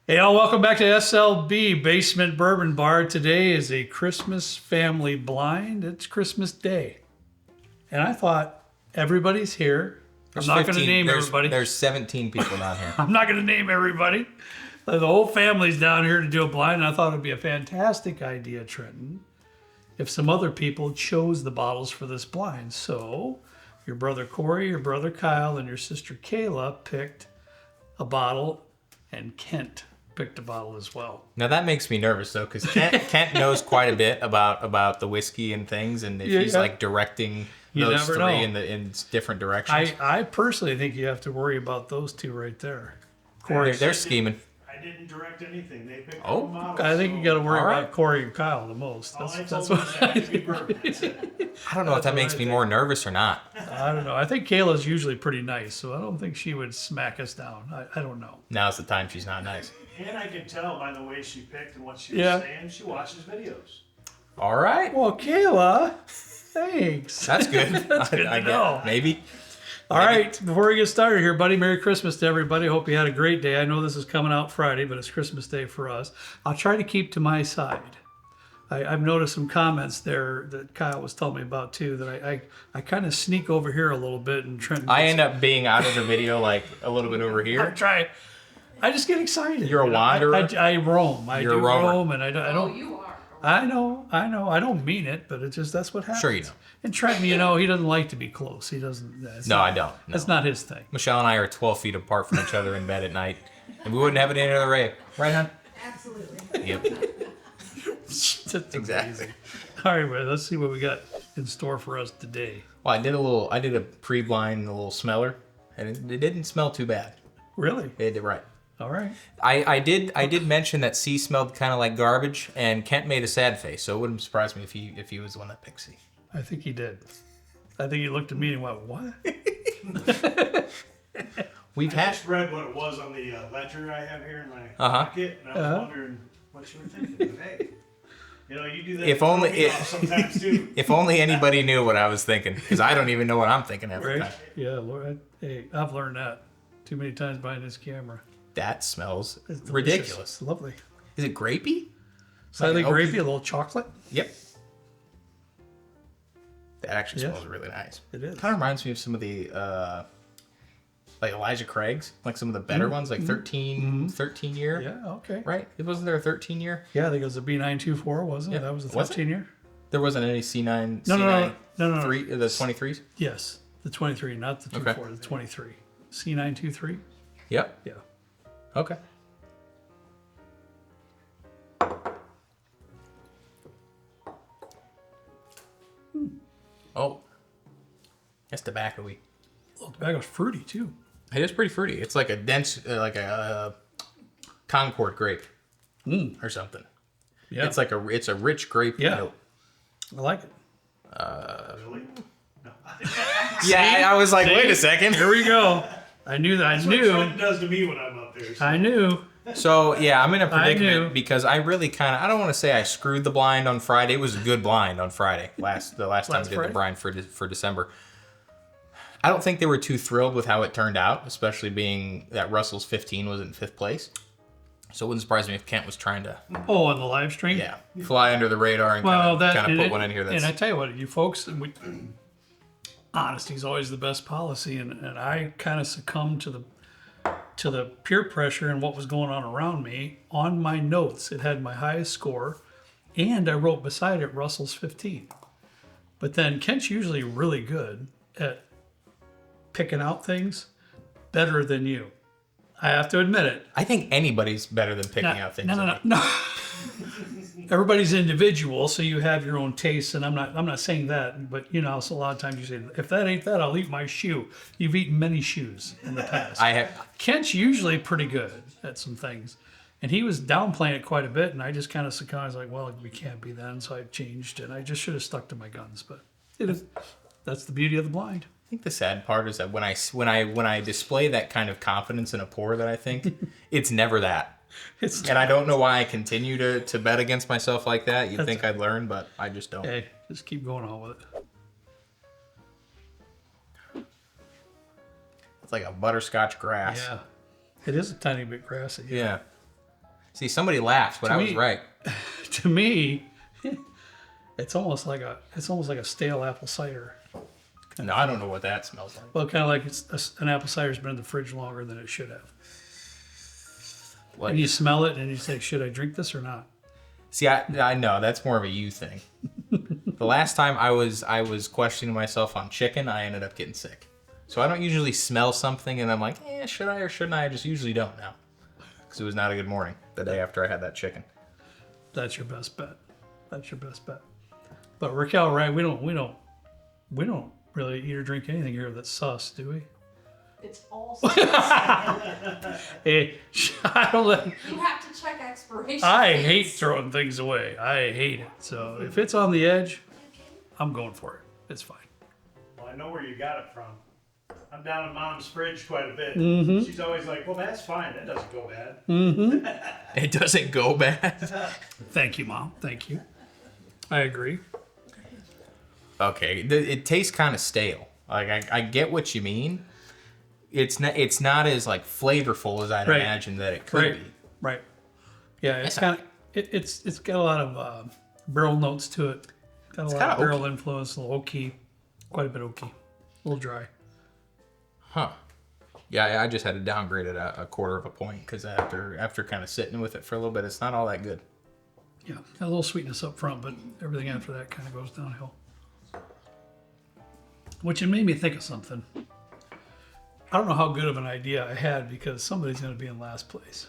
Hey, all, welcome back to SLB Basement Bourbon Bar. Today is a Christmas family blind. It's Christmas Day. And I thought everybody's here. I'm not going to name everybody. There's 17 people down here. I'm not going to name everybody. The whole family's down here to do a blind, and I thought it would be a fantastic idea, Trenton, if some other people chose the bottles for this blind. So your brother Corey, your brother Kyle, and your sister Kayla picked a bottle, and Kent picked a bottle as well. Now that makes me nervous though, because Kent knows quite a bit about the whiskey and things, and if he's like directing those three in different directions. I personally think you have to worry about those two right there. Corey, they're scheming. I didn't direct anything. They picked Oh, them out. I think you got to worry All right. about Corey and Kyle the most. That's what I think. I don't know if that makes me more nervous or not. I don't know. I think Kayla's usually pretty nice, so I don't think she would smack us down. I don't know. Now's the time she's not nice. And I could tell by the way she picked and what she was saying, she watches videos. All right. Well, Kayla, thanks. That's good. That's good to know. Maybe. All right, before we get started here, buddy, Merry Christmas to everybody. Hope you had a great day. I know this is coming out Friday, but it's Christmas Day for us. I'll try to keep to my side. I've noticed some comments there that Kyle was telling me about too, that I kind of sneak over here a little bit and Trent. I end up being out of the video like a little bit over I here. try. I just get excited. You're a wanderer? I roam. You're a roamer. Roam, and I don't. You are. I know. I don't mean it, but it's just that's what happens. Sure you don't. And Trenton, he doesn't like to be close. He doesn't. I don't. No. That's not his thing. Michelle and I are 12 feet apart from each other in bed at night, and we wouldn't have it any other way. Right, hon? Absolutely. Yep. That's Exactly. amazing. All right, well, let's see what we got in store for us today. Well, I did a pre-blind, a little smeller, and it didn't smell too bad. Really? It did right. All right. I did mention that C smelled kind of like garbage, and Kent made a sad face, so it wouldn't surprise me if he was the one that picked C. I think he did. I think he looked at me and went, "What?" We've I had just read what it was on the ledger I have here in my Uh-huh. pocket, and I was wondering what you were thinking. But hey, you do that. If to only throw me it- off sometimes too. if only anybody knew what I was thinking, because I don't even know what I'm thinking every Right? time. Yeah, Lord. Hey, I've learned that too many times behind this camera. That smells It's delicious. ridiculous. It's lovely. Is it grapey? Slightly Like an grapey, a little chocolate. Yep. That actually Yeah. smells really nice. It is. Kind of reminds me of some of the like Elijah Craig's, like some of the better ones, like 13 year. Yeah. Okay. Right? It wasn't there a 13 year? Yeah, I think it was a B924, wasn't it? Yeah. That was the Was it? 13 year. There wasn't any C9. No. 3, the 23s? Yes, the 23, not the 24, the 23. C923. Yep. Yeah. Okay. Oh. That's tobacco-y. Oh, tobacco's fruity too. It is pretty fruity. It's like a dense, like a Concord grape or something. Yeah. It's a rich grape Yeah. note. I like it. Really? Yeah, I was like, wait a second. Here we go. I knew that. I That's what knew. Trent does to me when I'm up there. So. I knew. So yeah, I'm in a knew. predicament because I really I don't want to say I screwed the blind on Friday. It was a good blind on Friday. The last time Last we did Friday? the blind for December. I don't think they were too thrilled with how it turned out, especially being that Russell's 15 was in 5th place. So it wouldn't surprise me if Kent was trying to Oh, on the live stream. fly under the radar and Well, kind of and put one in here. and I That's tell you what, you folks, honesty is always the best policy, and I kind of succumbed to the peer pressure and what was going on around me. On my notes, it had my highest score, and I wrote beside it Russell's 15. But then Kent's usually really good at picking out things better than you. I have to admit it. I think anybody's better than picking out things. No. Everybody's individual, so you have your own tastes, and I'm not saying that, but so a lot of times you say, if that ain't that, I'll eat my shoe. You've eaten many shoes in the past. I have. Kent's usually pretty good at some things, and he was downplaying it quite a bit, and I just kind of succumbed. I was like, well, we can't be then, so I changed, and I just should have stuck to my guns, but that's the beauty of the blind. I think the sad part is that when I display that kind of confidence in a pour that I think, it's never that. And I don't know why I continue to bet against myself like that. You'd think I'd learn, but I just don't. Hey, just keep going on with it. It's like a butterscotch grass. Yeah, it is a tiny bit grassy. Yeah. See, somebody laughed, but I was right. To me, it's almost like a stale apple cider. No, I don't know what that smells like. Well, kind of like an apple cider's been in the fridge longer than it should have. Like, And you smell it and you say, should I drink this or not? see, I know that's more of a you thing. The last time I was questioning myself on chicken, I ended up getting sick. So I don't usually smell something and I'm like, should I or shouldn't I? I just usually don't now. Because it was not a good morning the day after I had that chicken. That's your best bet. That's your best bet. But Raquel, right? We don't really eat or drink anything here that's sus, do we? It's all. Hey, I don't let. You have to check expiration. I dates. hate throwing things away. I hate it. So if it's on the edge, I'm going for it. It's fine. Well, I know where you got it from. I'm down in Mom's fridge quite a bit. Mm-hmm. She's always like, well, that's fine. That doesn't go bad. It doesn't go bad. Thank you, Mom. Thank you. I agree. Okay, it tastes kind of stale. Like I get what you mean. It's not as like flavorful as I'd Right. imagine that it could be. Right. Yeah, it's kind of it's got a lot of barrel notes to it. Got a lot of kinda barrel influence, a little oaky, quite a bit oaky, a little dry. Huh. Yeah, I just had to downgrade it a quarter of a point because after kind of sitting with it for a little bit, it's not all that good. Yeah, got a little sweetness up front, but everything after that kind of goes downhill. Which it made me think of something. I don't know how good of an idea I had because somebody's going to be in last place.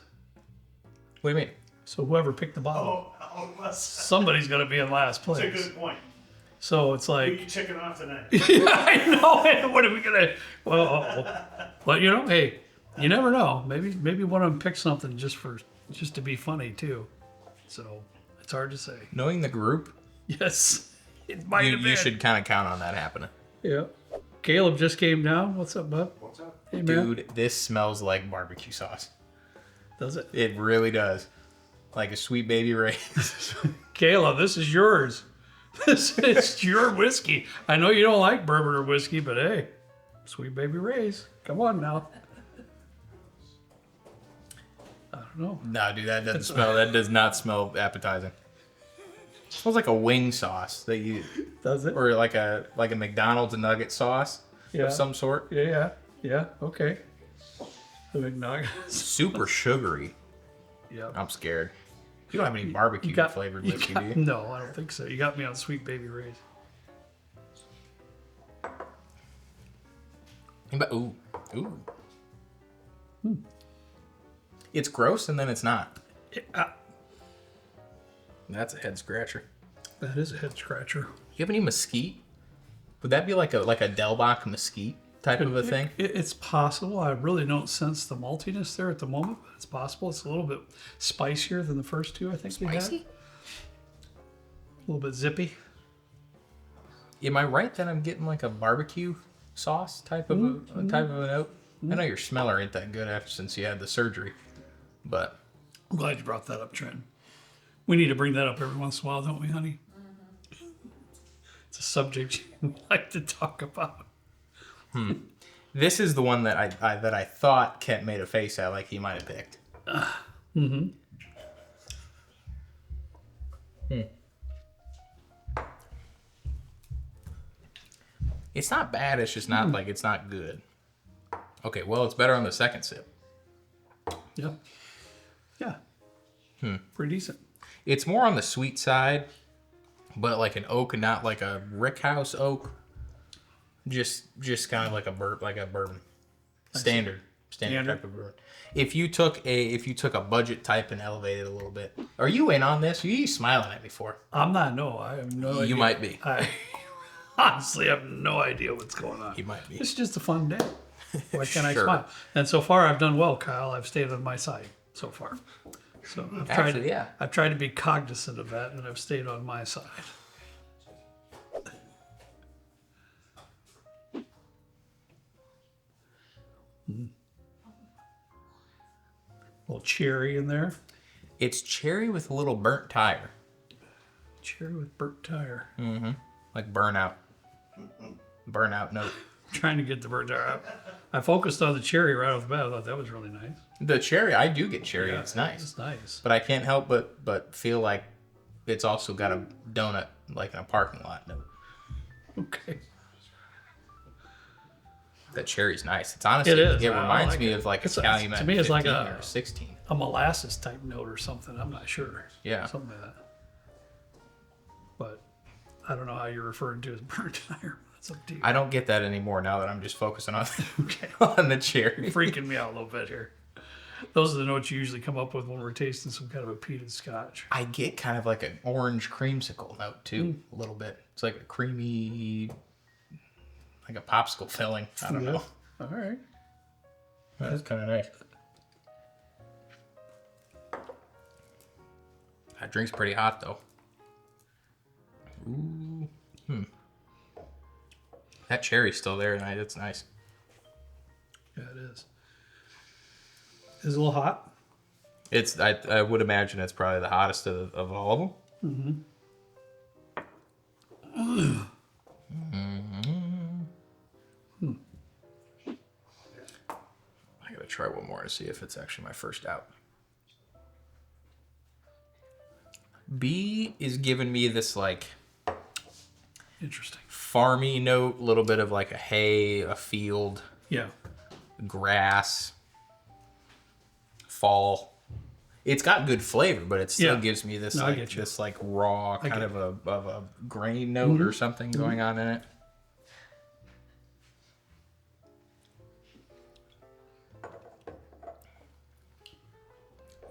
What do you mean? So whoever picked the bottle, That's somebody's going to be in last a place. good point. So it's Who like, you checking off tonight? I know. What are we gonna? Well, but you know, hey, you never know. Maybe one of them picked something just to be funny too. So it's hard to say. Knowing the group, Yes, it might have been. you should kind of count on that happening. Yeah. Caleb just came down. What's up, bud? What's up? Hey, man. Dude, this smells like barbecue sauce. Does it? It really does. Like a Sweet Baby Ray's. Caleb, this is yours. This is your whiskey. I know you don't like bourbon or whiskey, but hey, Sweet Baby Ray's. Come on now. I don't know. No, dude, that doesn't smell. That does not smell appetizing. It smells like a wing sauce that you, Does it? or like a McDonald's nugget sauce Yeah. of some sort. Yeah. Okay. The McNuggets. Super sugary. Yeah. I'm scared. You don't have any barbecue flavored whiskey, do you? No, I don't think so. You got me on Sweet Baby Ray's. But ooh. It's gross and then it's not. That's a head scratcher. That is a head scratcher. You have any mesquite? Would that be like a Delbach mesquite type of a thing? It's possible. I really don't sense the maltiness there at the moment, but it's possible. It's a little bit spicier than the first two, I think we had. Spicy? A little bit zippy. Am I right that I'm getting like a barbecue sauce type of a type of a note? I know your smeller ain't that good since you had the surgery, but I'm glad you brought that up, Trent. We need to bring that up every once in a while, don't we, honey? It's a subject we like to talk about. this is the one that I thought Kent made a face at, like he might have picked. It's not bad. It's just not like it's not good. Okay, well, it's better on the second sip. Yep. Yeah. Pretty decent. It's more on the sweet side, but like an oak and not like a rickhouse oak. Just kind of like a bourbon. Standard type of bourbon. If you took a budget type and elevated a little bit. Are you in on this? You smiling at me for? I'm not. No, I have no idea. You might be. I honestly have no idea what's going on. You might be. It's just a fun day. Why can't I Sure. smile? And so far, I've done well, Kyle. I've stayed on my side so far. So Actually, yeah. I've tried to be cognizant of that, and I've stayed on my side. A little cherry in there. It's cherry with a little burnt tire. Cherry with burnt tire. Like burnout. Burnout note. trying to get the bird. I focused on the cherry right off the bat. I thought that was really nice. The cherry, I do get cherry. Yeah, It's nice. It's nice. But I can't help but feel like it's also got a donut like in a parking lot note. Okay. That cherry's nice. It's honestly, It is. it I reminds like me it. of like It's a a- Calumet to me, it's like 15 a- or 16. A molasses type note or something. I'm not sure. Yeah. Something like that. But I don't know how you're referring to as bird tire. That's up to you. I don't get that anymore now that I'm just focusing on Okay. on the cherry. Freaking me out a little bit here. Those are the notes you usually come up with when we're tasting some kind of a peated scotch. I get kind of like an orange creamsicle note too, a little bit. It's like a creamy, like a popsicle filling. I don't know. All right. That's kind of nice. That drink's pretty hot though. Ooh. That cherry's still there tonight. It's nice. Yeah, it is. Is it a little hot? It's. I would imagine it's probably the hottest of all of them. I gotta try one more to see if it's actually my first out. B is giving me this like Interesting. farmy note, a little bit of like a hay, a field, Yeah. grass, fall. It's got good flavor, but it still Yeah. gives me this No, I like get you. this like raw I kind get of a grain note or something going on in it.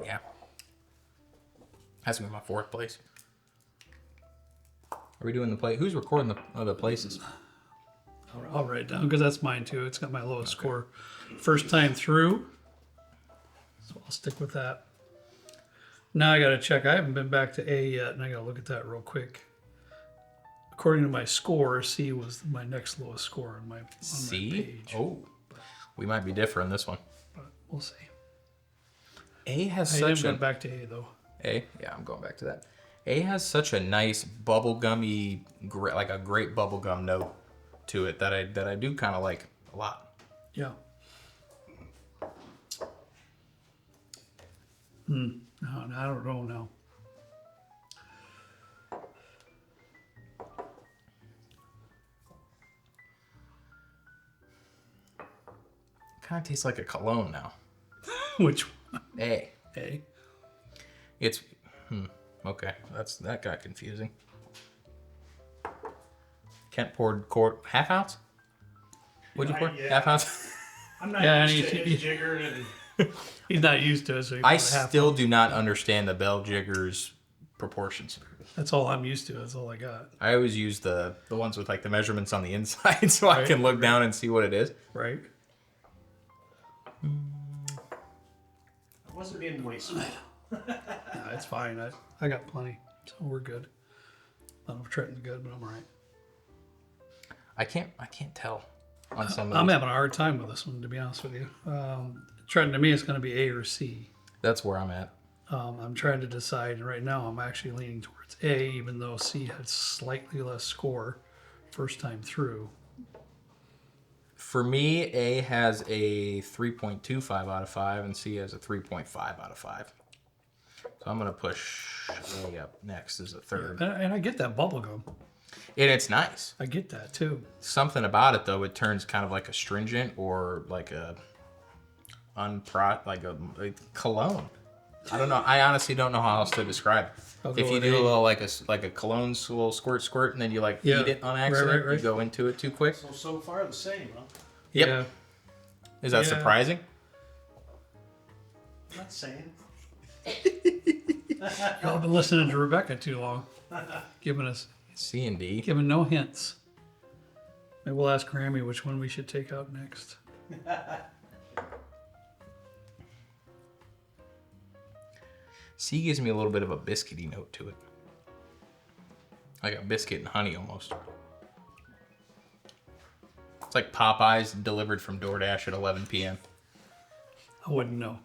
Yeah. That's gonna be my fourth place. Are we doing the play? Who's recording the other places? I'll write it down because that's mine too. It's got my lowest score. First time through. So I'll stick with that. Now I got to check. I haven't been back to A yet, and I got to look at that real quick. According to my score, C was my next lowest score on my C? page. Oh, we might be different in this one. But we'll see. A has I such didn't a went back to A though. A, yeah, I'm going back to that. A has such a nice bubblegummy, like a great bubblegum note to it that I do kind of like a lot. Yeah. No, I don't know now. Kind of tastes like a cologne now. Which one? A. A. It's okay. That got confusing. Kent poured half ounce. What'd you pour? Yeah. Half ounce. I'm not Yeah, used to and his jigger and He's not used to it, so he I put half still on. do not understand the bell jigger's proportions. That's all I'm used to. That's all I got. I always use the ones with like the measurements on the inside so I Right. can look down and see what it is. Right? I wasn't being wasteful. No, it's fine. I got plenty, so we're good. I don't know if Trenton's good, but I'm all right. I can't tell on some of I'm these. having a hard time with this one, to be honest with you. Trenton, to me, it's going to be A or C. That's where I'm at. I'm trying to decide, and right now I'm actually leaning towards A, even though C had slightly less score first time through. For me, A has a 3.25 out of 5 and C has a 3.5 out of 5. So I'm going to push A up next as a third. And I get that bubblegum. And it's nice. I get that too. Something about it though, it turns kind of like astringent or like a like a cologne. I don't know. I honestly don't know how else to describe it. I'll If go you with do A. a little like a cologne little squirt and then you like Yeah. eat it on Right, accident, right. you go into it too quick. So far the same, huh? Yep. Yeah. Is that Yeah. surprising? I'm not saying. Y'all been listening to Rebecca too long, giving C and D. no hints. Maybe we'll ask Grammy which one we should take out next. C gives me a little bit of a biscuity note to it. Like a biscuit and honey almost. It's like Popeyes delivered from DoorDash at 11 p.m. I wouldn't know.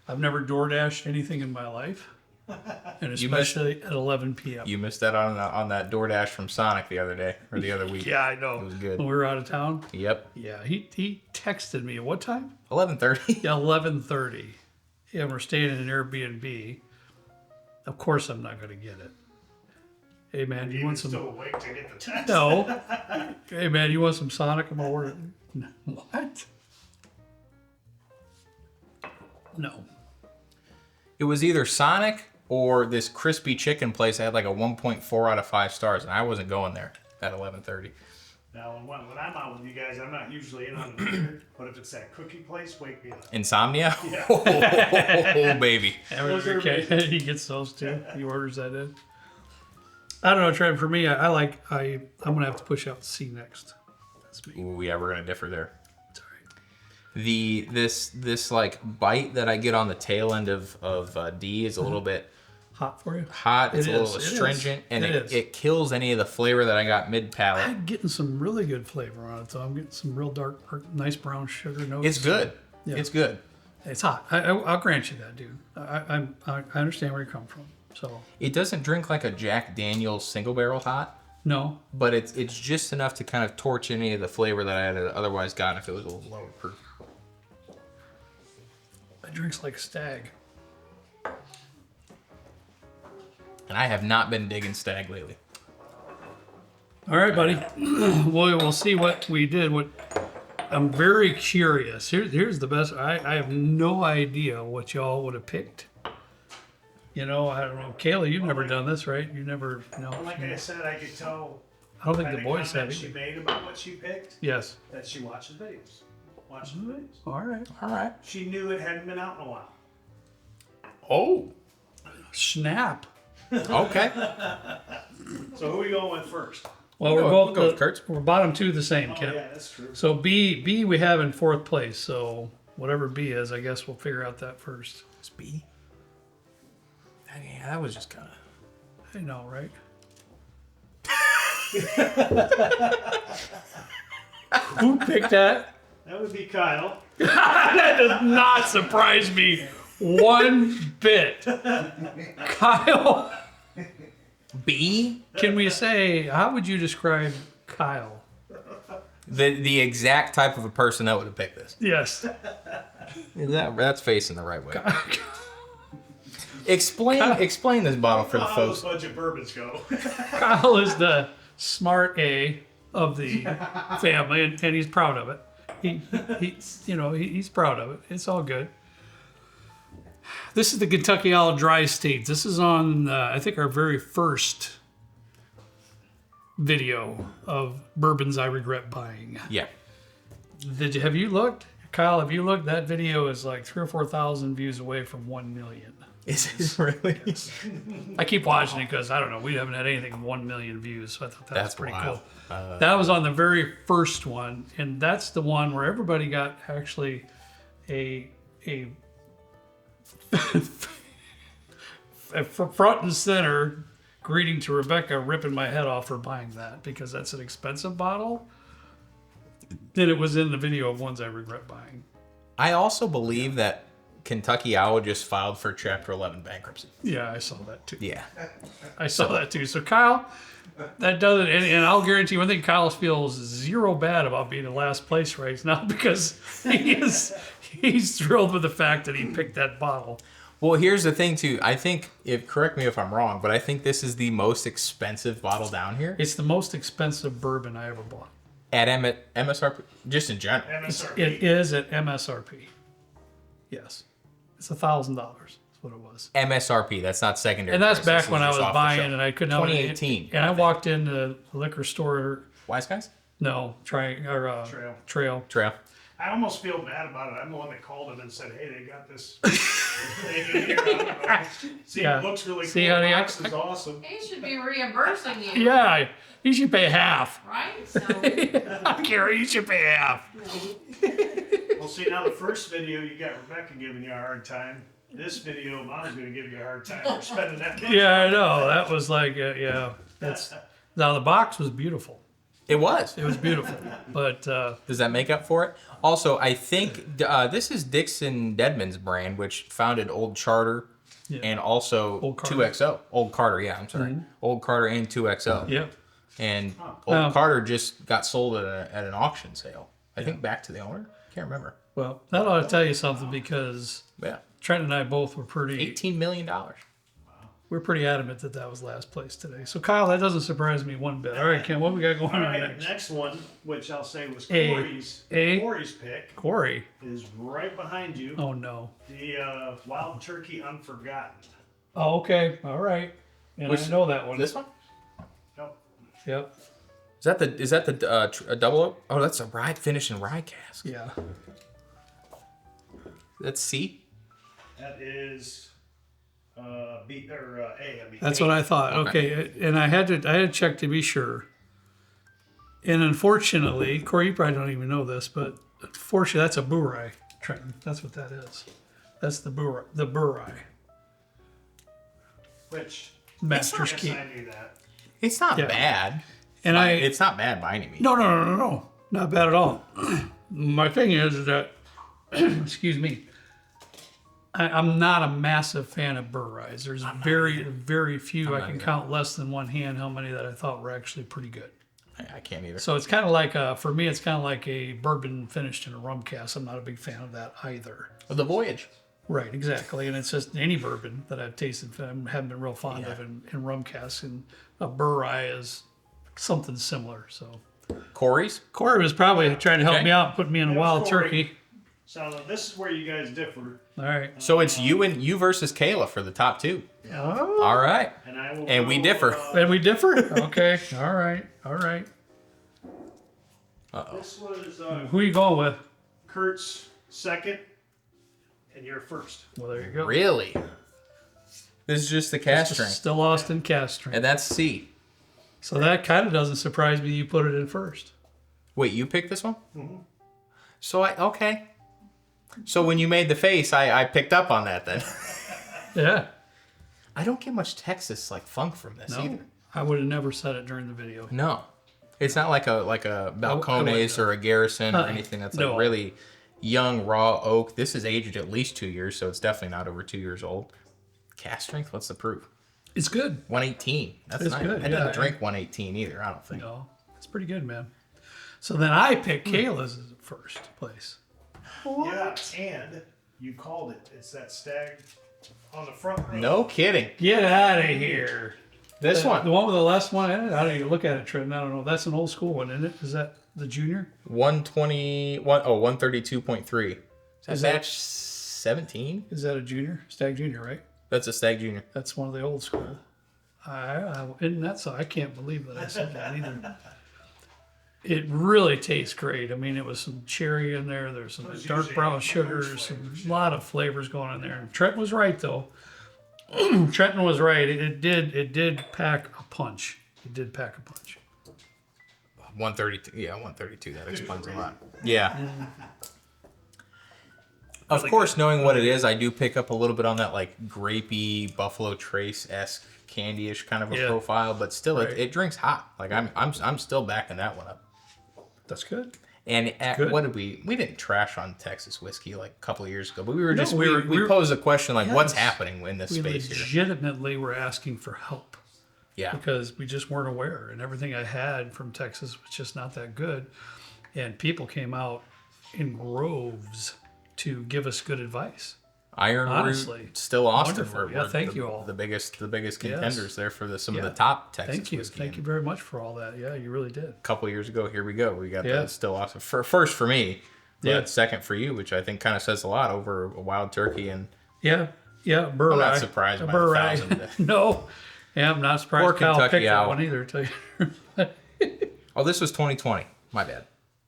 I've never DoorDashed anything in my life. and especially at 11 p.m. You missed that on that DoorDash from Sonic the other day or the other week. Yeah, I know. It was good. When we were out of town. Yep. Yeah, he texted me at what time? 11:30. Yeah, 11:30. Yeah, we're staying in an Airbnb. Of course, I'm not going to get it. Hey man, you Even want some? still awake to get the text. No. Hey man, you want some Sonic? I'm ordering. What? No. It was either Sonic or this crispy chicken place that had like a 1.4 out of 5 stars, and I wasn't going there at 11:30. Now, when I'm out with you guys, I'm not usually in on the dinner, but if it's that cookie place, wake me up. Insomnia? Yeah. Oh, baby. Those are Okay. He gets those too. He orders that in. I don't know, Trent. For me, I'm gonna have to push out C next. That's me. Ooh, yeah, we're gonna differ there. It's all right. This like bite that I get on the tail end of D is a little bit Hot for you? hot. It's It a is, little it is. astringent, and It is. it kills any of the flavor that I got mid palate. I'm getting some really good flavor on it, though. I'm getting some real dark, nice brown sugar notes. It's good. Yeah. It's good. It's hot. I'll grant you that, dude. I understand where you come from. So It doesn't drink like a Jack Daniel's single barrel hot, no, but it's just enough to kind of torch any of the flavor that I had otherwise gotten if it was a little lower proof. it drinks like a stag. And I have not been digging Stag lately. All right, buddy. We'll see what we did. What I'm very curious. Here's the best. I have no idea what y'all would have picked. You know, I don't know. Kayla, you've never done this, right? You never, Like I said, I could tell I don't think by the boys have comments she either. made about what she picked Yes. that she watches videos. Watches videos. All right. All right. She knew it hadn't been out in a while. Oh. Snap. Okay. So who are we going with first? Well, We'll we're go- both we'll go with Kurt's. we're bottom two the same, Oh Kip. yeah, that's true. So B we have in fourth place. So whatever B is, I guess we'll figure out that first. It's B. Yeah, that was just kind of. I know, right? Who picked that? That would be Kyle. That does not surprise me one bit. Kyle, B? can we say, how would you describe Kyle? The exact type of a person that would have picked this. Yes. That's facing the right way. Explain this bottle for the How those folks. budget bourbons go. Kyle is the smart A of the family, and he's proud of it. He's proud of it. It's all good. This is the Kentucky Owl Dry State. This is on, I think, our very first video of bourbons I regret buying. Yeah. Have you looked? Kyle, have you looked? That video is like 3,000 or 4,000 views away from 1 million. Is it really? I keep watching it because, I don't know, we haven't had anything 1 million views, so I thought that was That's pretty wild. cool. That was on the very first one, and that's the one where everybody got actually a front and center greeting to Rebecca, ripping my head off for buying that because that's an expensive bottle. Then it was in the video of ones I regret buying. I also believe that Kentucky Owl just filed for Chapter 11 bankruptcy. Yeah, I saw that too. Yeah. I saw that too. So Kyle, that doesn't, and I'll guarantee one thing: Kyle feels zero bad about being in last place right now because he's thrilled with the fact that he picked that bottle. Well, here's the thing too. I think, correct me if I'm wrong, but I think this is the most expensive bottle down here It's the most expensive bourbon I ever bought. at MSRP, just in general. MSRP. It is at MSRP. Yes, it's $1,000. That's what it was. MSRP. That's not secondary. And that's price. This back when is I just was off the buying, shelf. and I couldn't. 2018. And I walked into the liquor store. Wise Guys? No, Trail. Trail. I almost feel bad about it. I'm the one that called him and said, "Hey, they got this thing in here. I don't know. See, Yeah. it looks really See, cool. honey, The I- box is awesome." He should be reimbursing you. Yeah, you should pay half. Right? So, Gary, you should pay half. Well, see, now the first video you got Rebecca giving you a hard time. This video, Mom's gonna give you a hard time for spending that money. Yeah, I know. That was like, yeah. That's now the box was beautiful. It was. It was beautiful, but Does that make up for it? Also, I think this is Dixon Deadman's brand, which founded Old Charter and also Old Carter. 2XO. Old Carter, yeah, I'm sorry. Old Carter and 2XO. Yep. And Old Carter just got sold at an auction sale. I think back to the owner. Can't remember. Well, that ought to tell you something because Yeah. Trent and I both were pretty $18 million. we're pretty adamant that that was last place today. So Kyle, that doesn't surprise me one bit. All right, Ken, what we got going All on right, next? next one, which I'll say was A. Corey's pick, Corey. is right behind you. Oh no. The Wild Turkey Unforgotten. Oh, okay. All right. And I know that one. This one? Yep. Yep. Is that the a double oak? Oh, that's a rye finish and rye cask. Yeah. That's C. That is B or A. I mean, That's A. what I thought. Okay. And I had to check to be sure. And unfortunately, Corey, you probably don't even know this, but unfortunately, that's a Burai, Trenton. That's what that is. That's the Burai. Which Master's yes, Keep. I knew that. It's not Yeah. bad. And It's not bad by any means. No. Not bad at all. My thing is that, excuse me, I'm not a massive fan of Burais. There's very few. I can count less than one hand how many that I thought were actually pretty good. I can't either. So it's kind of like, for me, it's kind of like a bourbon finished in a rum cask. I'm not a big fan of that either. The Voyage. Right, exactly. And it's just any bourbon that I've tasted, I haven't been real fond of in rum casks. And a Burai is something similar. So Corey's? Corey was probably trying to help Okay. me out, put me in a Yeah, wild Corey. turkey. So this is where you guys differ, All right. So it's you versus Kayla for the top two. Oh. All right. and I will. And we go, differ. And we differ? Okay. All right. This was Who are you going with? Kurt's second, and you're first. Well, there you go. Really? This is just the cast drink. Still Austin cast drink. And that's C. So that kind of doesn't surprise me you put it in first. Wait, you picked this one? Mm-hmm. So okay. So when you made the face, I picked up on that then. Yeah. I don't get much Texas like funk from this No, either. I would have never said it during the video. No. It's not like a Balcones or a Garrison or anything that's like No. really young raw oak. This is aged at least 2 years, so it's definitely not over 2 years old. Cast strength, what's the proof? It's good. 118. That's It's nice. good, I didn't yeah. drink 118 either, I don't think. No, it's pretty good, man. So then I picked Kayla's as first place. Yeah, and you called it. It's that stag on the front row. No kidding. Get out of here. This The one. one with the last one in it? I don't even look at it, Trenton. I don't know. That's an old school one, isn't it? Is that the junior? 132.3. Is that that- batch 17? Is that a junior? Stag junior, right? That's a Stag Junior. That's one of the old school. Isn't that so? I can't believe that I said that either. It really tastes great. I mean, it was some cherry in there. There's some Those dark usually brown have sugars, those some flavors, lot of flavors going in there. And Trenton was right though. Trenton was right. It did pack a punch. It did pack a punch. 132. Yeah, 132. That explains a lot. Yeah. Of course, knowing what it is, I do pick up a little bit on that like grapey Buffalo Trace-esque candy-ish kind of a Yeah. profile, but still, Right. it drinks hot. Like I'm still backing that one up. That's good. And Good. what did we didn't trash on Texas whiskey like a couple of years ago, but we were No, just we were- we posed a question like, what's Yes. happening in this We space here? legitimately were asking for help Yeah. because we just weren't aware, and everything I had from Texas was just not that good. And people came out in groves to give us good advice. Iron Honestly, Root, still Austin. wonderful. Yeah, thank you all. The biggest contenders there for some of Yeah. the top Texas Thank you. whiskey. Thank you very much for all that. Yeah, you really did. A couple of years ago, here we go. We got Yeah. the still Austin. First for me, but Yeah. second for you, which I think kind of says a lot over a Wild Turkey. And Yeah, Burai. I'm not surprised by the Burai. 1,000. No, yeah, I'm not surprised Or Kyle Kentucky picked that Owl. one either. Tell you. Oh, this was 2020. My bad.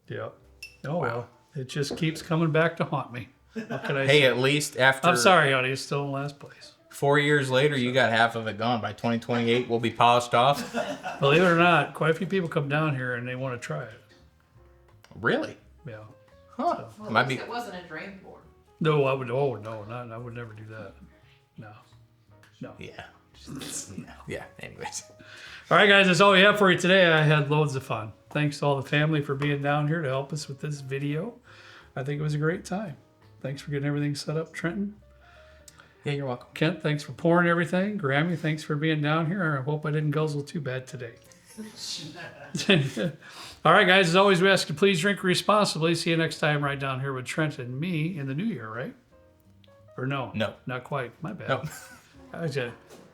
Yeah. Oh well, it just keeps coming back to haunt me. What can I Hey, say? at least after I'm sorry, honey. It's still in last place. 4 years later, you got half of it gone. By 2028, we'll be polished off. Believe it or not, quite a few people come down here and they want to try it. Really? Yeah. Huh. Well, Might at be. least it wasn't a drain board. No, I would. Oh no, not. I would never do that. No. Yeah. Yeah. Anyways. All right, guys, that's all we have for you today. I had loads of fun. Thanks to all the family for being down here to help us with this video. I think it was a great time. Thanks for getting everything set up, Trenton. Yeah, you're welcome. Kent, thanks for pouring everything. Grammy, thanks for being down here. I hope I didn't guzzle too bad today. All right, guys, as always, we ask you to please drink responsibly. See you next time right down here with Trent and me in the new year, right? Or no? No. Not quite. My bad. No.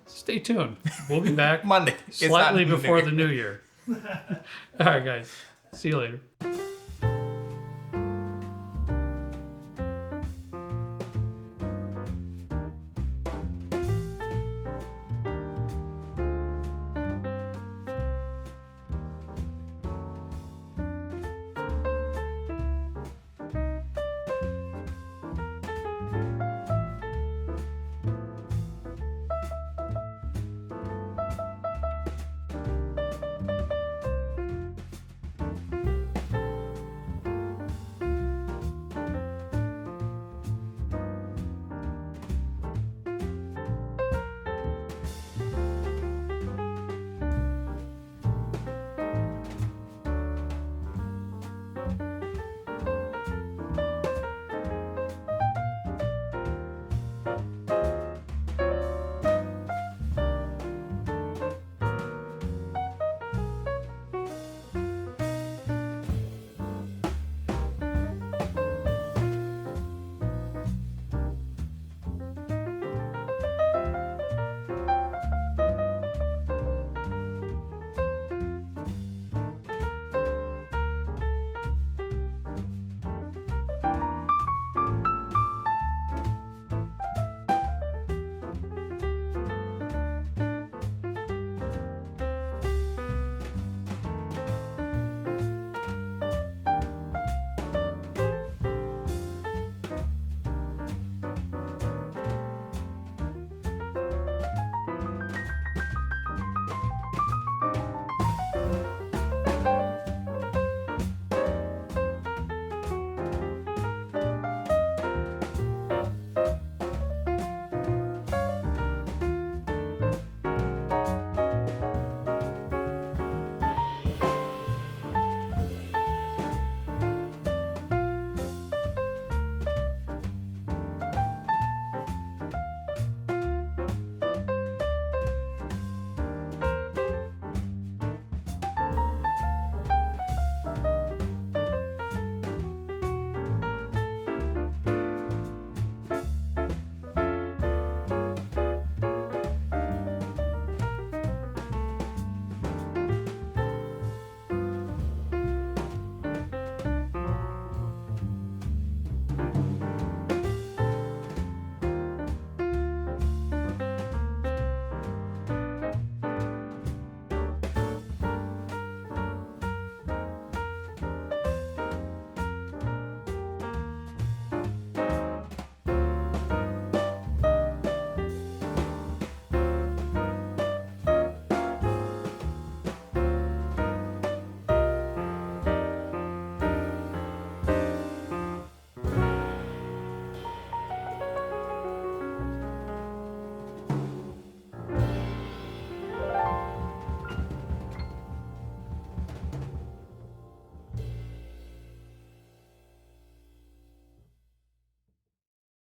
Stay tuned. We'll be back Monday. It's slightly not New before Year. the new year. All right, guys. See you later.